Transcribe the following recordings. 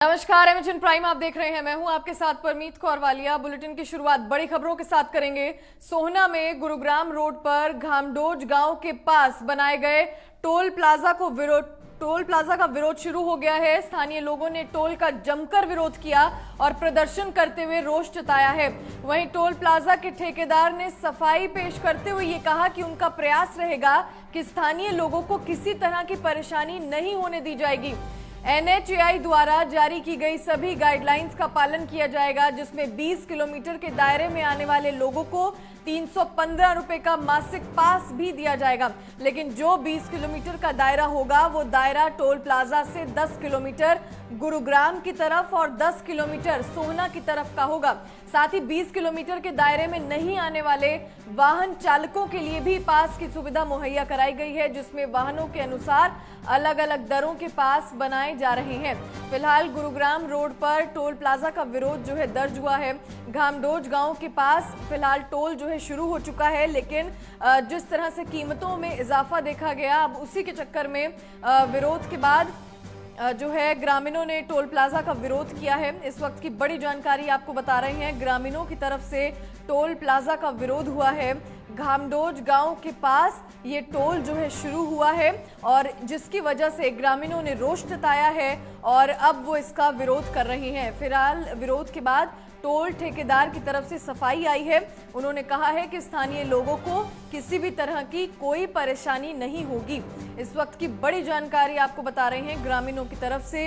नमस्कार, MHN prime आप देख रहे हैं। मैं हूं आपके साथ परमीत कौर वालिया। बुलेटिन की शुरुआत बड़ी खबरों के साथ करेंगे। सोहना में गुरुग्राम रोड पर घामडोज गांव के पास बनाए गए टोल प्लाजा का विरोध शुरू हो गया है। स्थानीय लोगों ने टोल का जमकर विरोध किया और प्रदर्शन करते हुए रोष जताया है। वहीं टोल प्लाजा के ठेकेदार ने सफाई पेश करते हुए ये कहा कि उनका प्रयास रहेगा कि स्थानीय लोगों को किसी तरह की परेशानी नहीं होने दी जाएगी। एनएचएआई द्वारा जारी की गई सभी गाइडलाइंस का पालन किया जाएगा, जिसमें 20 किलोमीटर के दायरे में आने वाले लोगों को 315 रुपए का मासिक पास भी दिया जाएगा। लेकिन जो 20 किलोमीटर का दायरा होगा वो दायरा टोल प्लाजा से 10 किलोमीटर गुरुग्राम की तरफ और 10 किलोमीटर सोहना की तरफ का होगा। साथ ही 20 किलोमीटर के दायरे में नहीं आने वाले वाहन चालकों के लिए भी पास की सुविधा मुहैया कराई गई है, जिसमें वाहनों के अनुसार अलग अलग दरों के पास बनाए जा रहे हैं। फिलहाल गुरुग्राम रोड पर टोल प्लाजा का विरोध जो है दर्ज हुआ है। घामडोज गांव के पास फिलहाल टोल जो है शुरू हो चुका है, लेकिन जिस तरह से कीमतों में इजाफा देखा गया, अब उसी के चक्कर में विरोध के बाद जो है ग्रामीणों ने टोल प्लाजा का विरोध किया है। इस वक्त की बड़ी जानकारी आपको बता रहे हैं। ग्रामीणों की तरफ से टोल प्लाजा का विरोध हुआ है। घामडोज गांव के पास ये टोल जो है शुरू हुआ है और जिसकी वजह से ग्रामीणों ने रोष जताया है और अब वो इसका विरोध कर रहे हैं। फिलहाल विरोध के बाद टोल ठेकेदार की तरफ से सफाई आई है। उन्होंने कहा है कि स्थानीय लोगों को किसी भी तरह की कोई परेशानी नहीं होगी। इस वक्त की बड़ी जानकारी आपको बता रहे हैं। ग्रामीणों की तरफ से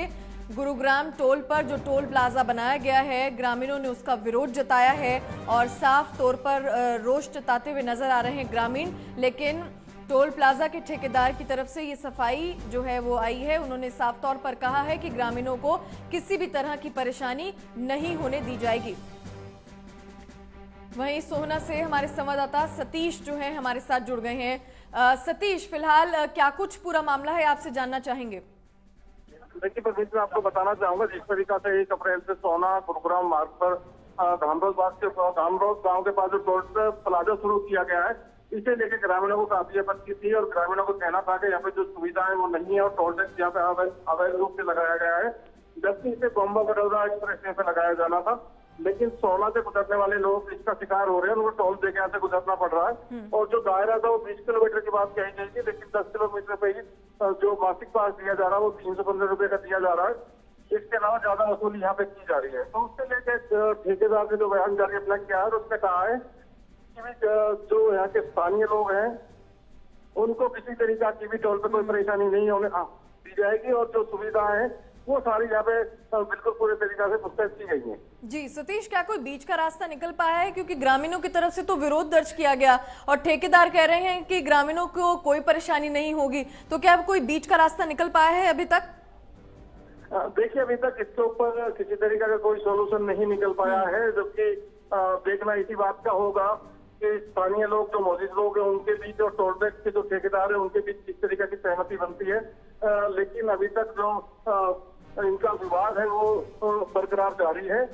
गुरुग्राम टोल पर जो टोल प्लाजा बनाया गया है, ग्रामीणों ने उसका विरोध जताया है और साफ तौर पर रोष जताते हुए नजर आ रहे हैं ग्रामीण। लेकिन टोल प्लाजा के ठेकेदार की तरफ से ये सफाई जो है वो आई है। उन्होंने साफ तौर पर कहा है कि ग्रामीणों को किसी भी तरह की परेशानी नहीं होने दी जाएगी। वहीं सोहना से हमारे संवाददाता सतीश जो है हमारे साथ जुड़ गए हैं। सतीश, फिलहाल क्या कुछ पूरा मामला है, आपसे जानना चाहेंगे। देखिए परमीत, मैं आपको बताना चाहूंगा जिस तरीका से 1 अप्रैल से सोहना गुरुग्राम मार्ग पर घामडोज गांव के पास जो टोल प्लाजा शुरू किया गया है, इसे लेकर ग्रामीणों को काफी आपत्ति थी और ग्रामीणों को कहना था कि यहाँ पे जो सुविधा है वो नहीं है और टोल टैक्स यहाँ पे अवैध रूप से लगाया गया है, जबकि इसे बॉम्बे बड़ौदा एक्सप्रेस पे लगाया जाना था। लेकिन सोहना से गुजरने वाले लोग इसका शिकार हो रहे हैं, उनको टोल देके यहाँ से गुजरना पड़ रहा है। और जो दायरा था वो 20 किलोमीटर की बात कही गई थी, लेकिन 10 किलोमीटर पे ही जो मासिक पास दिया जा रहा है वो 315 रुपए का दिया जा रहा है। इसके अलावा ज्यादा वसूली यहाँ पे की जा रही है। तो उससे लेकर ठेकेदार ने जो बयान जारी अपना किया है उसने कहा है कि जो यहाँ के स्थानीय लोग हैं उनको किसी तरीका की भी टोल पे कोई परेशानी नहीं होने दी जाएगी और जो सुविधा है वो सारी यहाँ पे बिल्कुल पूरे तरीका से मुस्तैद की गई है। जी सतीश, क्या कोई बीच का रास्ता निकल पाया है? क्योंकि ग्रामीणों की तरफ से तो विरोध दर्ज किया गया और ठेकेदार कह रहे हैं कि ग्रामीणों को कोई परेशानी नहीं होगी, तो क्या कोई बीच का रास्ता निकल पाया है अभी तक? देखिए, अभी तक इसके ऊपर किसी तरीके का कोई सोल्यूशन नहीं निकल पाया है, जबकि देखना इसी बात का होगा कि स्थानीय लोग जो मौजूद लोग हैं उनके बीच और टोल टैक्स के जो ठेकेदार हैं उनके बीच किस तरीके की सहमति बनती है। लेकिन अभी तक जो इनका विवाद है वो बरकरार जारी है।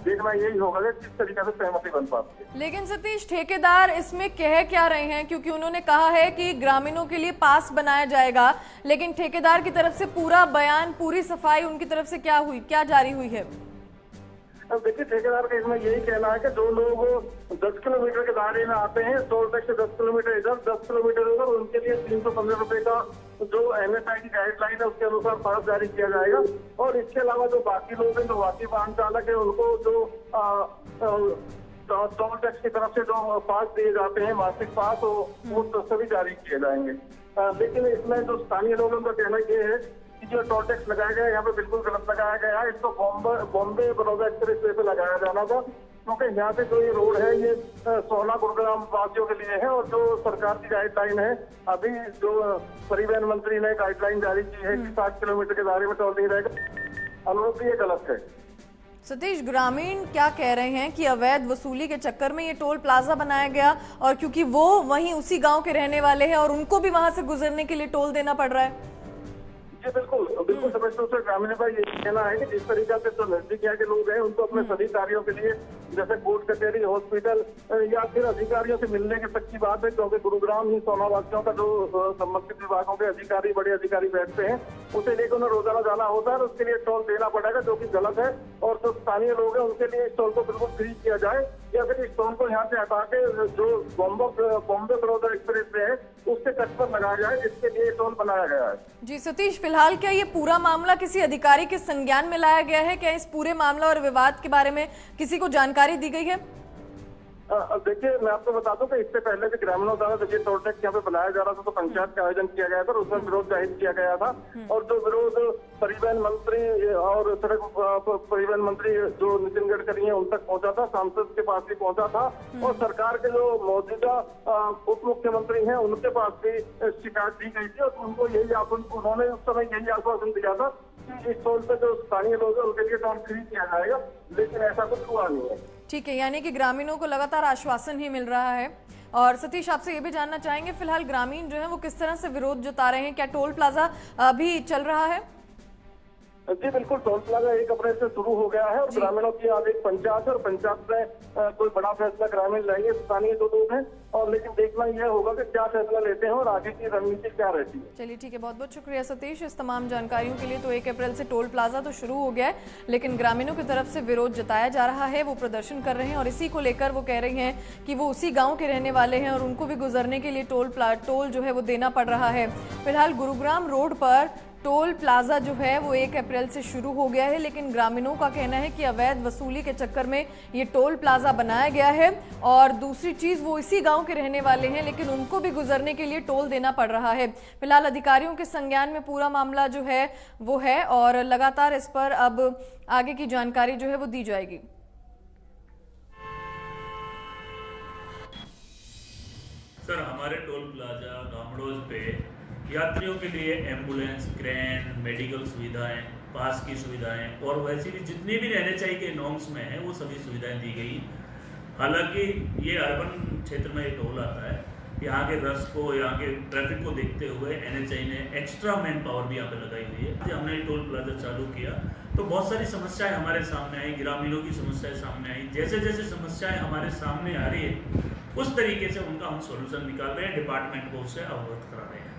देखना यही होगा कि किस तरीके से सहमति बन पाती है। लेकिन सतीश, ठेकेदार इसमें कह क्या रहे हैं? क्योंकि उन्होंने कहा है कि ग्रामीणों के लिए पास बनाया जाएगा, लेकिन ठेकेदार की तरफ से पूरा बयान, पूरी सफाई उनकी तरफ से क्या जारी हुई है? देखिए, ठेकेदार का इसमें यही कहना है कि जो लोग 10 किलोमीटर के दायरे में आते हैं, टोल टैक्स से 10 किलोमीटर इधर 10 किलोमीटर उधर, उनके लिए 315 रुपए का जो एनएचएआई की गाइडलाइन है उसके अनुसार पास जारी किया जाएगा। और इसके अलावा जो बाकी लोग हैं, जो बाकी वाहन चालक है, उनको जो टोल टैक्स की तरफ से जो पास दिए जाते हैं, मासिक पास, वो तो सभी जारी किए जाएंगे। लेकिन इसमें जो स्थानीय लोगों का कहना ये है कि जो टोल टैक्स लगाया गया है यहाँ पे बिल्कुल गलत लगाया गया है। इसको बॉम्बे बड़ौदा एक्सप्रेस वे पे लगाया जाना था, क्योंकि यहाँ पे जो ये रोड है ये सोहना गुरुग्राम वासियों के लिए है और जो सरकार की गाइडलाइन है, अभी जो परिवहन मंत्री ने गाइडलाइन जारी की है कि 60 किलोमीटर के दायरे में टोल नहीं रहेगा, अनुरूप ये गलत है। सतीश, ग्रामीण क्या कह रहे हैं कि अवैध वसूली के चक्कर में ये टोल प्लाजा बनाया गया और क्योंकि वो वहीं उसी गांव के रहने वाले हैं और उनको भी वहां से गुजरने के लिए टोल देना पड़ रहा है। जी बिल्कुल बिल्कुल स्पष्ट रूप से ग्रामीणों का ये कहना है कि जिस तरीके से जो नजदीक यहाँ के लोग हैं उनको अपने सभी कार्यों के लिए जैसे कोर्ट कचहरी हॉस्पिटल या फिर अधिकारियों से मिलने की तक की बात है, क्योंकि गुरुग्राम ही सोना वासियों का जो संबंधित विभागों के अधिकारी बड़े अधिकारी बैठते हैं उसे लेकर उन्हें रोजाना जाना होता है और उसके लिए टोल देना पड़ेगा, जो कि गलत है। और जो स्थानीय लोग हैं उनके लिए इस टोल को बिल्कुल फ्री किया जाए या फिर इस टोल को यहाँ से हटा के जो बॉम्बे बड़ौदा एक्सप्रेस वे है उसके तट पर लगाया जाए, जिसके लिए टोल बनाया गया है। जी सतीश, फिलहाल क्या ये पूरा मामला किसी अधिकारी के संज्ञान में लाया गया है? क्या इस पूरे मामला और विवाद के बारे में किसी को जानकारी दी गई है? देखिए मैं आपको बता दूं कि इससे पहले भी ग्रामीणों द्वारा जब ये टोल टैक्स यहाँ पे बनाया जा रहा था तो पंचायत का आयोजन किया गया था और उसमें विरोध जाहिर किया गया था। और जो विरोध परिवहन मंत्री और सड़क परिवहन मंत्री जो नितिन गडकरी हैं उन तक पहुंचा था, सांसद के पास भी पहुंचा था और सरकार के जो मौजूदा उप मुख्यमंत्री हैं उनके पास भी शिकायत दी गई थी और उनको उन्होंने उस समय यही आश्वासन दिया था कि इस टोल पे जो स्थानीय लोग हैं उनके लिए टोल फ्री किया जाएगा, लेकिन ऐसा कुछ हुआ नहीं है। ठीक है, यानी कि ग्रामीणों को लगातार आश्वासन ही मिल रहा है। और सतीश, आपसे ये भी जानना चाहेंगे फिलहाल ग्रामीण जो है वो किस तरह से विरोध जता रहे हैं? क्या टोल प्लाजा अभी चल रहा है? जी बिल्कुल, टोल प्लाजा 1 अप्रैल से शुरू हो गया है और ग्रामीणों की आज एक पंचायत है और पंचायत में कोई बड़ा फैसला ग्रामीण लेंगे, स्थानीय जो लोग हैं। और लेकिन देखना यह होगा कि क्या फैसला लेते हैं और आगे की रणनीति क्या रहती है। चलिए ठीक है, बहुत बहुत शुक्रिया सतीश इस तमाम जानकारियों के लिए। तो 1 अप्रैल से टोल प्लाजा तो शुरू हो गया है, लेकिन ग्रामीणों की तरफ से विरोध जताया जा रहा है, वो प्रदर्शन कर रहे हैं और इसी को लेकर वो कह रही हैं कि वो उसी गाँव के रहने वाले हैं और उनको भी गुजरने के लिए टोल जो है वो देना पड़ रहा है। फिलहाल गुरुग्राम रोड पर टोल प्लाजा जो है वो 1 अप्रैल से शुरू हो गया है, लेकिन ग्रामीणों का कहना है कि अवैध वसूली के चक्कर में ये टोल प्लाजा बनाया गया है। और दूसरी चीज, वो इसी गांव के रहने वाले हैं लेकिन उनको भी गुजरने के लिए टोल देना पड़ रहा है। फिलहाल अधिकारियों के संज्ञान में पूरा मामला जो है वो है और लगातार इस पर अब आगे की जानकारी जो है वो दी जाएगी। सर, हमारे टोल प्लाजा गामड़ोज पे यात्रियों के लिए एम्बुलेंस, क्रेन, मेडिकल सुविधाएं, पास की सुविधाएं और वैसे भी जितनी भी रहने चाहिए के नॉर्म्स में है वो सभी सुविधाएं दी गई। हालांकि ये अर्बन क्षेत्र में ये टोल आता है, यहाँ के रस को, यहाँ के ट्रैफिक को देखते हुए NHAI ने एक्स्ट्रा मैन पावर भी यहाँ पे लगाई हुई है। जब हमने टोल प्लाजा चालू किया तो बहुत सारी समस्याएं हमारे सामने आई, ग्रामीणों की समस्याएं सामने आई। जैसे जैसे समस्याएं हमारे सामने आ रही है उस तरीके से उनका हम सोल्यूशन निकाल रहे हैं, डिपार्टमेंट को उससे अवगत करा रहे हैं।